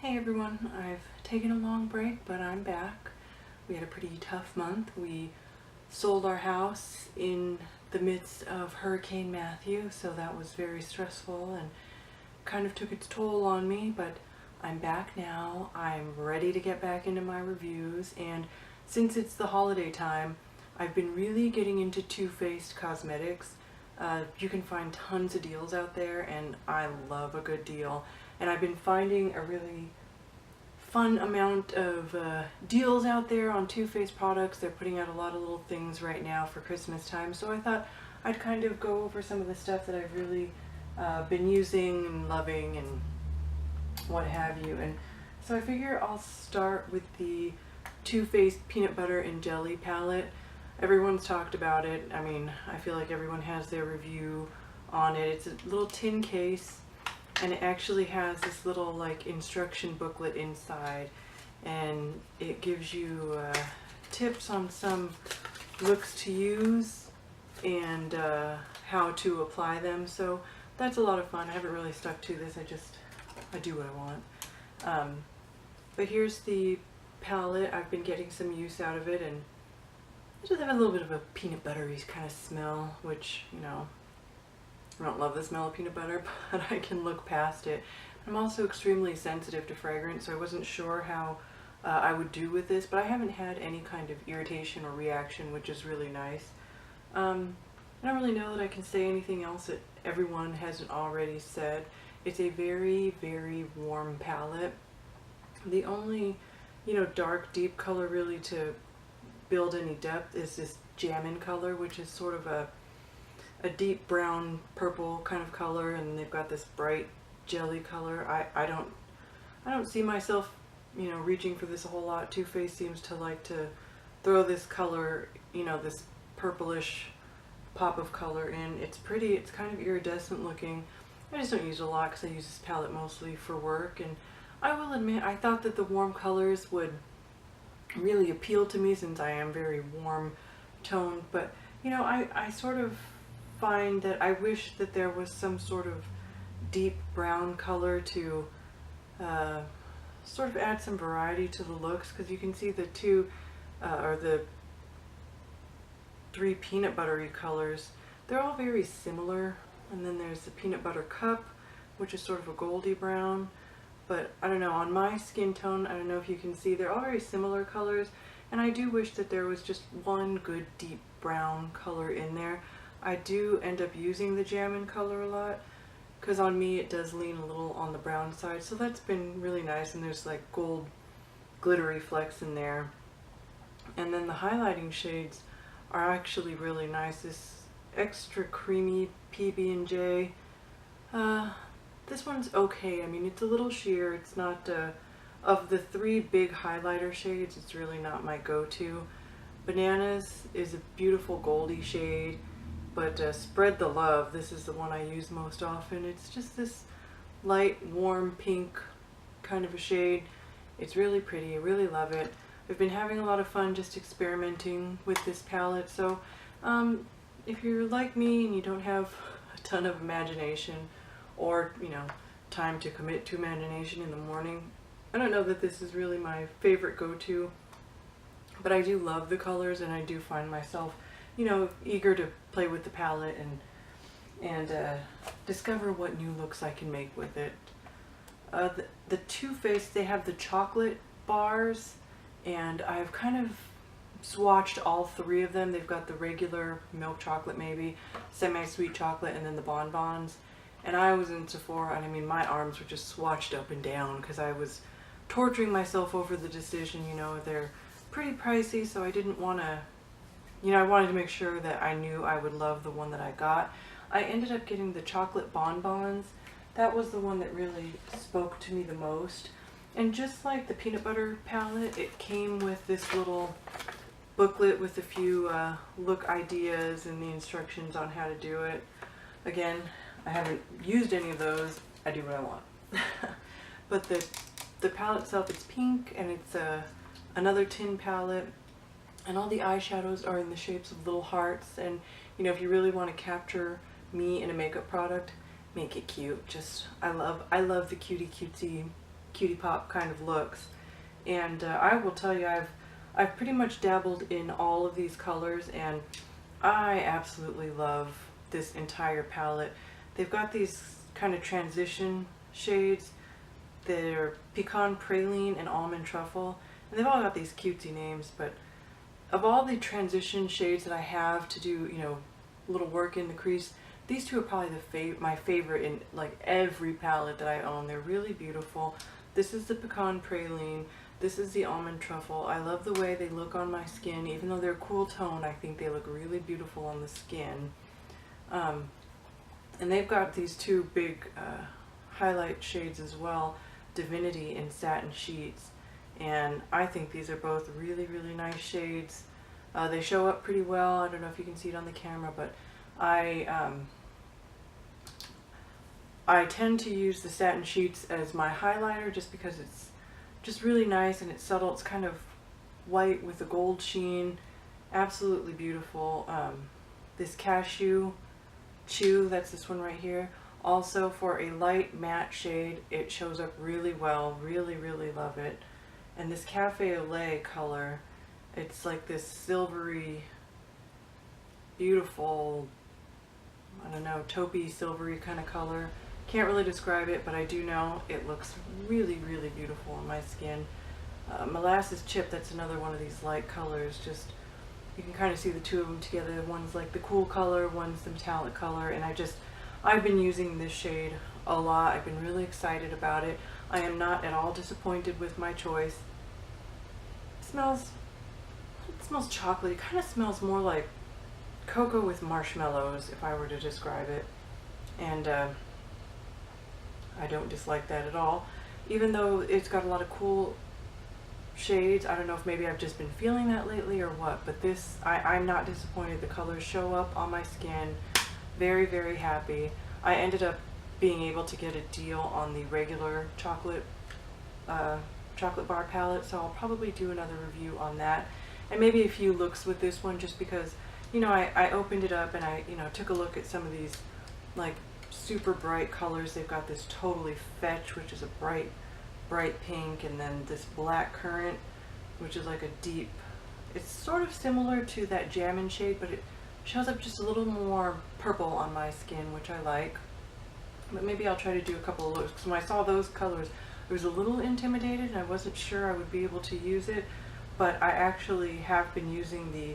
Hey everyone, I've taken a long break, but I'm back. We had a pretty tough month. We sold our house in the midst of Hurricane Matthew, so that was very stressful and kind of took its toll on me, but I'm back now. I'm ready to get back into my reviews, and since it's the holiday time, I've been really getting into Too Faced cosmetics. You can find tons of deals out there, and I love a good deal. And I've been finding a really fun amount of deals out there on Too Faced products. They're putting out a lot of little things right now for Christmas time, so I thought I'd kind of go over some of the stuff that I've really been using and loving and what have you. And so I figure I'll start with the Too Faced Peanut Butter and Jelly palette. Everyone's talked about it. I mean, I feel like everyone has their review on it. It's a little tin case, and it actually has this little like instruction booklet inside, and it gives you tips on some looks to use and how to apply them. So that's a lot of fun. I haven't really stuck to this. I do what I want. But here's the palette. I've been getting some use out of it, and it does have a little bit of a peanut buttery kind of smell, which, you know, I don't love the smell of peanut butter, but I can look past it. I'm also extremely sensitive to fragrance, so I wasn't sure how I would do with this, but I haven't had any kind of irritation or reaction, which is really nice. I don't really know that I can say anything else that everyone hasn't already said. It's a very, very warm palette. The only, dark, deep color really to build any depth is this Jammin' color, which is sort of a deep brown purple kind of color, and they've got this bright jelly color. I don't see myself reaching for this a whole lot. Too Faced seems to like to throw this color, this purplish pop of color in. It's pretty. It's kind of iridescent looking. I just don't use it a lot because I use this palette mostly for work, and I will admit I thought that the warm colors would really appeal to me since I am very warm toned, but I sort of find that I wish that there was some sort of deep brown color to sort of add some variety to the looks, because you can see the the three peanut buttery colors. They're all very similar, and then there's the peanut butter cup, which is sort of a goldy brown. But I don't know, on my skin tone, I don't know if you can see, they're all very similar colors, and I do wish that there was just one good deep brown color in there. I do end up using the Jammin' color a lot, because on me it does lean a little on the brown side, so that's been really nice, and there's like gold glittery flecks in there. And then the highlighting shades are actually really nice. This extra creamy PB&J, this one's okay. I mean, it's a little sheer. It's not, of the three big highlighter shades, it's really not my go-to. Bananas is a beautiful goldy shade, but Spread the Love, this is the one I use most often. It's just this light, warm pink kind of a shade. It's really pretty. I really love it. I've been having a lot of fun just experimenting with this palette, so if you're like me and you don't have a ton of imagination, or time to commit to imagination in the morning, I don't know that this is really my favorite go-to, but I do love the colors, and I do find myself eager to play with the palette and discover what new looks I can make with it. The Too Faced, they have the chocolate bars, and I've kind of swatched all three of them. They've got the regular milk chocolate, maybe semi-sweet chocolate, and then the bonbons. And I was in Sephora, and I mean, my arms were just swatched up and down because I was torturing myself over the decision. They're pretty pricey, so I didn't want to, I wanted to make sure that I knew I would love the one that I got. I ended up getting the chocolate bonbons. That was the one that really spoke to me the most. And just like the peanut butter palette, it came with this little booklet with a few look ideas and the instructions on how to do it. Again, I haven't used any of those. I do what I want. But the palette itself is pink, and it's another tin palette, and all the eyeshadows are in the shapes of little hearts. And if you really want to capture me in a makeup product, make it cute. I love the cutie cutesy cutie pop kind of looks. And I will tell you, I've pretty much dabbled in all of these colors, and I absolutely love this entire palette. They've got these kind of transition shades. They're Pecan Praline and Almond Truffle, and they've all got these cutesy names, but of all the transition shades that I have to do, you know, little work in the crease, these two are probably my favorite in like every palette that I own. They're really beautiful. This is the Pecan Praline. This is the Almond Truffle. I love the way they look on my skin. Even though they're cool tone, I think they look really beautiful on the skin. And they've got these two big highlight shades as well, Divinity and Satin Sheets. And I think these are both really, really nice shades. They show up pretty well. I don't know if you can see it on the camera, but I tend to use the Satin Sheets as my highlighter just because it's just really nice and it's subtle. It's kind of white with a gold sheen. Absolutely beautiful. This Cashew Chew, that's this one right here. Also for a light matte shade, it shows up really well. Really, really love it. And this Cafe au Lait color, it's like this silvery, beautiful, I don't know, taupey, silvery kind of color. Can't really describe it, but I do know it looks really, really beautiful on my skin. Molasses Chip, that's another one of these light colors. Just, you can kind of see the two of them together. One's like the cool color, one's the metallic color, and I've been using this shade a lot. I've been really excited about it. I am not at all disappointed with my choice. It smells chocolatey. It kind of smells more like cocoa with marshmallows, if I were to describe it. And I don't dislike that at all. Even though it's got a lot of cool shades, I don't know if maybe I've just been feeling that lately or what, but this, I'm not disappointed. The colors show up on my skin. Very, very happy. I ended up being able to get a deal on the regular chocolate bar palette, so I'll probably do another review on that. And maybe a few looks with this one, just because, you know, I opened it up and I, you know, took a look at some of these like super bright colors. They've got this Totally Fetch, which is a bright pink, and then this Black Currant, which is like a deep, it's sort of similar to that Jammin' shade, but it shows up just a little more purple on my skin, which I like. But maybe I'll try to do a couple of looks, because when I saw those colors, I was a little intimidated and I wasn't sure I would be able to use it, but I actually have been using the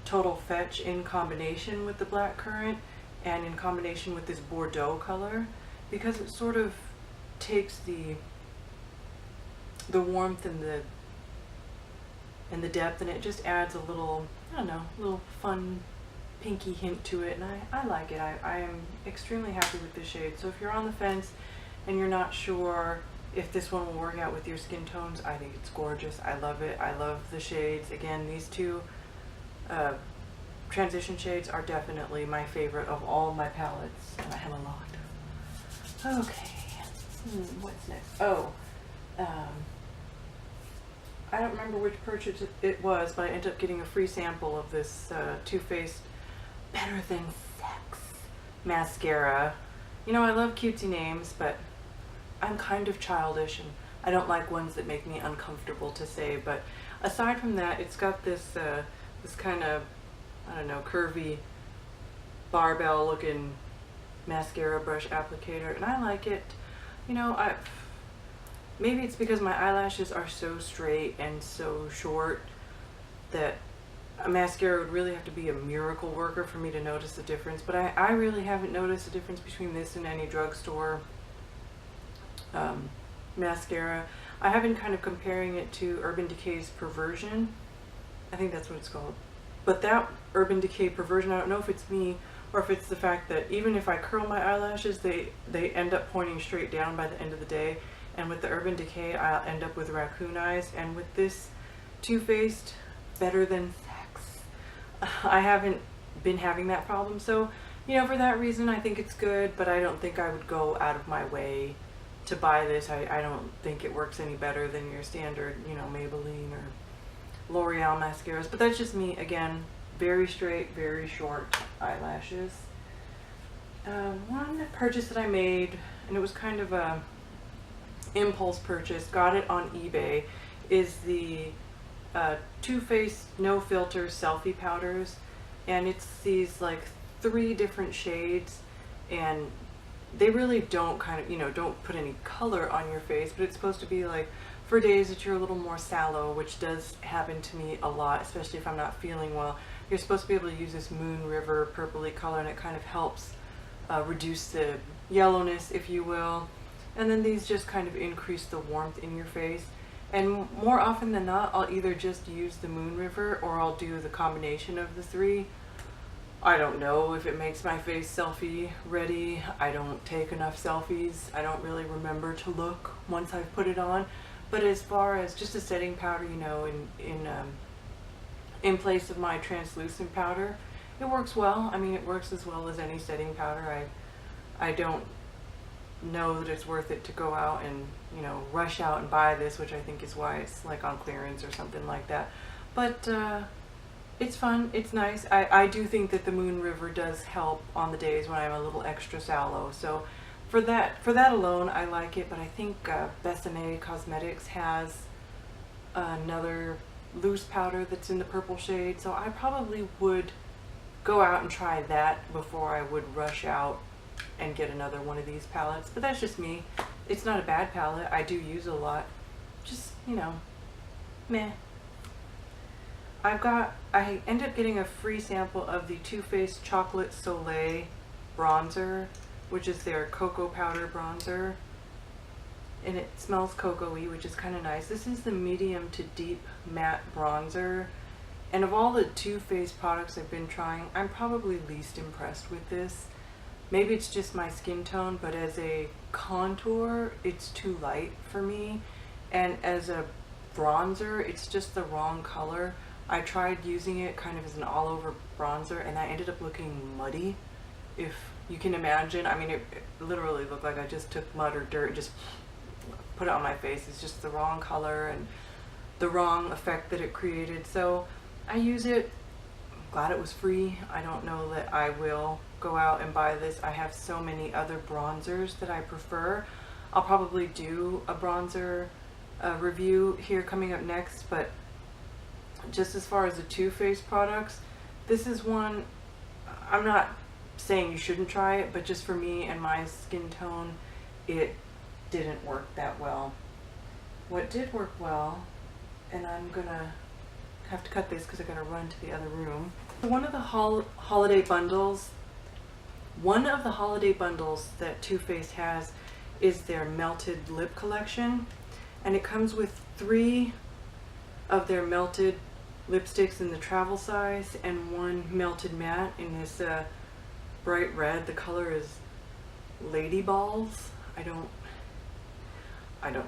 Total Fetch in combination with the Black Currant and in combination with this Bordeaux color, because it sort of takes the warmth and the depth, and it just adds a little, I don't know, little fun pinky hint to it, and I like it. I am extremely happy with this shade. So if you're on the fence and you're not sure if this one will work out with your skin tones, I think it's gorgeous. I love it. I love the shades. Again, these two transition shades are definitely my favorite of all my palettes, and I have a lot. Okay, what's next? Oh, I don't remember which purchase it was, but I ended up getting a free sample of this Too Faced Better Than Sex mascara. You know, I love cutesy names, but I'm kind of childish and I don't like ones that make me uncomfortable to say. But aside from that, it's got this this kind of, I don't know, curvy barbell looking mascara brush applicator, and I like it. You know, maybe it's because my eyelashes are so straight and so short that a mascara would really have to be a miracle worker for me to notice the difference, but I really haven't noticed the difference between this and any drugstore mascara. I have been kind of comparing it to Urban Decay's Perversion. I think that's what it's called. But that Urban Decay Perversion, I don't know if it's me or if it's the fact that even if I curl my eyelashes, they end up pointing straight down by the end of the day. And with the Urban Decay, I'll end up with raccoon eyes. And with this Too Faced Better Than Sex, I haven't been having that problem. So, you know, for that reason, I think it's good, but I don't think I would go out of my way to buy this. I don't think it works any better than your standard, you know, Maybelline or L'Oreal mascaras. But that's just me. Again, very straight, very short eyelashes. One purchase that I made, and it was kind of a impulse purchase, got it on eBay, is the Too Faced No Filter Selfie Powders. And it's these like 3 different shades, and they really don't don't put any color on your face, but it's supposed to be like for days that you're a little more sallow, which does happen to me a lot, especially if I'm not feeling well. You're supposed to be able to use this Moon River purpley color, and it kind of helps reduce the yellowness, if you will. And then these just kind of increase the warmth in your face. And more often than not, I'll either just use the Moon River or I'll do the combination of the 3. I don't know if it makes my face selfie ready. I don't take enough selfies. I don't really remember to look once I've put it on. But as far as just a setting powder, you know, in place of my translucent powder, it works well. I mean, it works as well as any setting powder. I don't know that it's worth it to go out and, you know, rush out and buy this, which I think is why it's like on clearance or something like that. But it's fun, it's nice. I do think that the Moon River does help on the days when I'm a little extra sallow. So for that alone, I like it. But I think Besame Cosmetics has another loose powder that's in the purple shade, so I probably would go out and try that before I would rush out and get another one of these palettes. But that's just me. It's not a bad palette. I do use a lot. Just, you know, meh. I ended up getting a free sample of the Too Faced Chocolate Soleil bronzer, which is their cocoa powder bronzer, and it smells cocoa-y, which is kind of nice. This is the medium to deep matte bronzer, and of all the Too Faced products I've been trying, I'm probably least impressed with this. Maybe it's just my skin tone, but as a contour, it's too light for me, and as a bronzer, it's just the wrong color. I tried using it kind of as an all-over bronzer, and I ended up looking muddy, if you can imagine. I mean, it literally looked like I just took mud or dirt and just put it on my face. It's just the wrong color and the wrong effect that it created. So I use it. I'm glad it was free. I don't know that I will go out and buy this. I have so many other bronzers that I prefer. I'll probably do a bronzer review here coming up next, but just as far as the Too Faced products, this is one, I'm not saying you shouldn't try it, but just for me and my skin tone, it didn't work that well. What did work well, and I'm gonna have to cut this because I gotta run to the other room. One of the holiday bundles that Too Faced has is their melted lip collection, and it comes with 3 of their melted lipsticks in the travel size and 1 melted matte in this bright red. The color is Lady Balls. I don't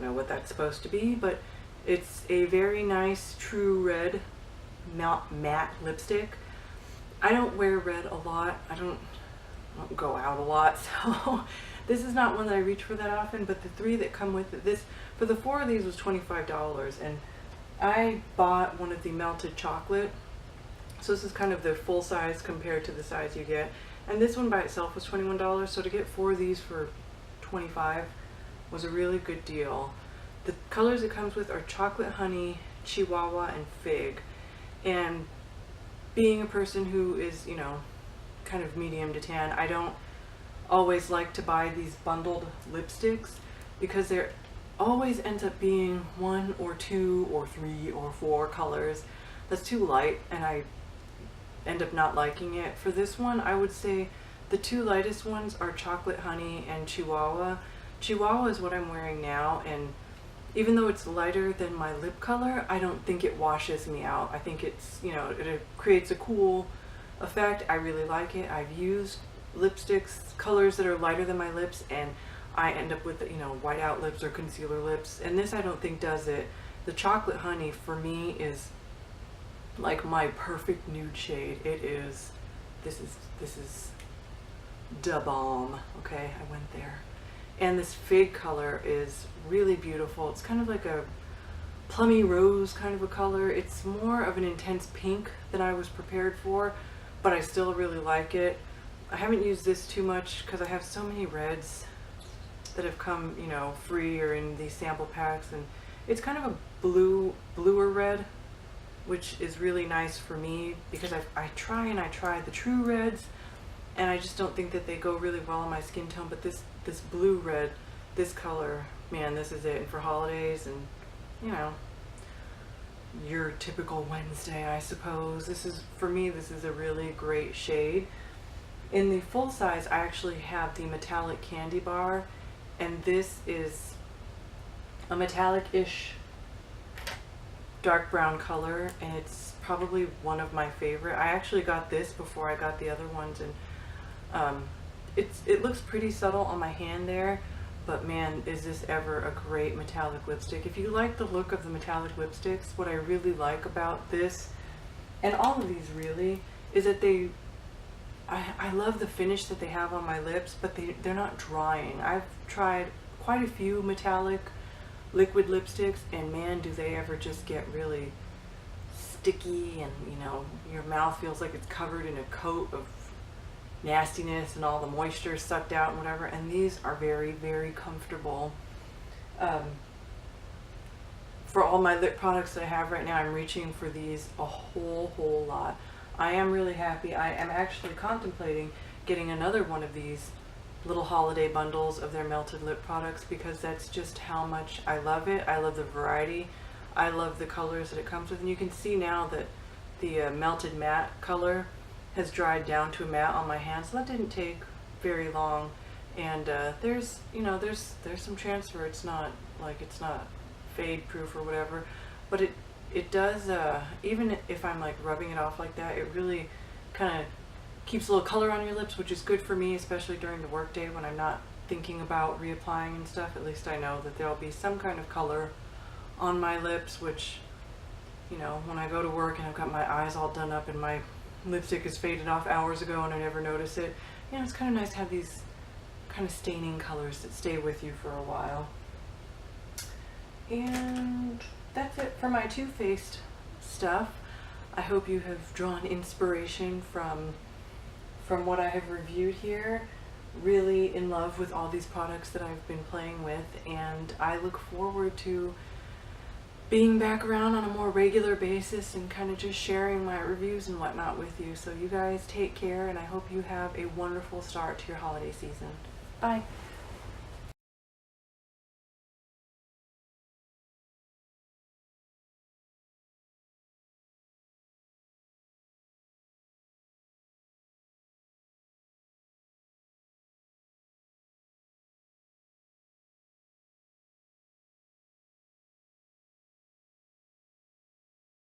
know what that's supposed to be, but it's a very nice true red matte lipstick. I don't wear red a lot. I don't go out a lot, so this is not one that I reach for that often, but the 3 that come with it, for the 4 of these was $25, and I bought one of the melted chocolate, so this is kind of the full size compared to the size you get, and this one by itself was $21, so to get 4 of these for $25 was a really good deal. The colors it comes with are chocolate honey, chihuahua, and fig, and being a person who is, you know, kind of medium to tan, I don't always like to buy these bundled lipsticks because there always ends up being 1 or 2 or 3 or 4 colors that's too light, and I end up not liking it. For this one, I would say the 2 lightest ones are chocolate honey and chihuahua. Chihuahua is what I'm wearing now, and even though it's lighter than my lip color, I don't think it washes me out. I think it's, you know, it creates a cool effect. I really like it. I've used lipsticks, colors that are lighter than my lips, and I end up with, you know, white out lips or concealer lips, and this I don't think does it. The chocolate honey for me is like my perfect nude shade. It is, this is da bomb. Okay, I went there. And this fig color is really beautiful. It's kind of like a plummy rose kind of a color. It's more of an intense pink than I was prepared for, but I still really like it. I haven't used this too much because I have so many reds that have come, you know, free or in these sample packs, and it's kind of a bluer red, which is really nice for me because I try the true reds, and I just don't think that they go really well on my skin tone. But this blue red, this color, man, this is it. And for holidays and, you know, your typical Wednesday, I suppose, this is, for me, this is a really great shade. In the full size, I actually have the metallic candy bar, and this is a metallic-ish dark brown color, and it's probably one of my favorite. I actually got this before I got the other ones, and it looks pretty subtle on my hand there, but man, is this ever a great metallic lipstick. If you like the look of the metallic lipsticks, what I really like about this, and all of these really, is that I love the finish that they have on my lips, but they're not drying. I've tried quite a few metallic liquid lipsticks, and man, do they ever just get really sticky, and you know, your mouth feels like it's covered in a coat of nastiness and all the moisture sucked out and whatever. And these are very, very comfortable. For all my lip products that I have right now, I'm reaching for these a whole lot. I am really happy. I am actually contemplating getting another one of these little holiday bundles of their melted lip products, because that's just how much I love it. I love the variety. I love the colors that it comes with, and you can see now that the melted matte color has dried down to a matte on my hand, so that didn't take very long. And there's, you know, there's some transfer. It's not like, it's not fade proof or whatever, but it does, even if I'm like rubbing it off like that, it really kind of keeps a little color on your lips, which is good for me, especially during the workday when I'm not thinking about reapplying and stuff. At least I know that there'll be some kind of color on my lips, which, you know, when I go to work and I've got my eyes all done up and my lipstick is faded off hours ago and I never notice it, you know, it's kind of nice to have these kind of staining colors that stay with you for a while. And that's it for my Too Faced stuff. I hope you have drawn inspiration from what I have reviewed here. Really in love with all these products that I've been playing with, and I look forward to being back around on a more regular basis and kind of just sharing my reviews and whatnot with you. So you guys take care, and I hope you have a wonderful start to your holiday season. Bye.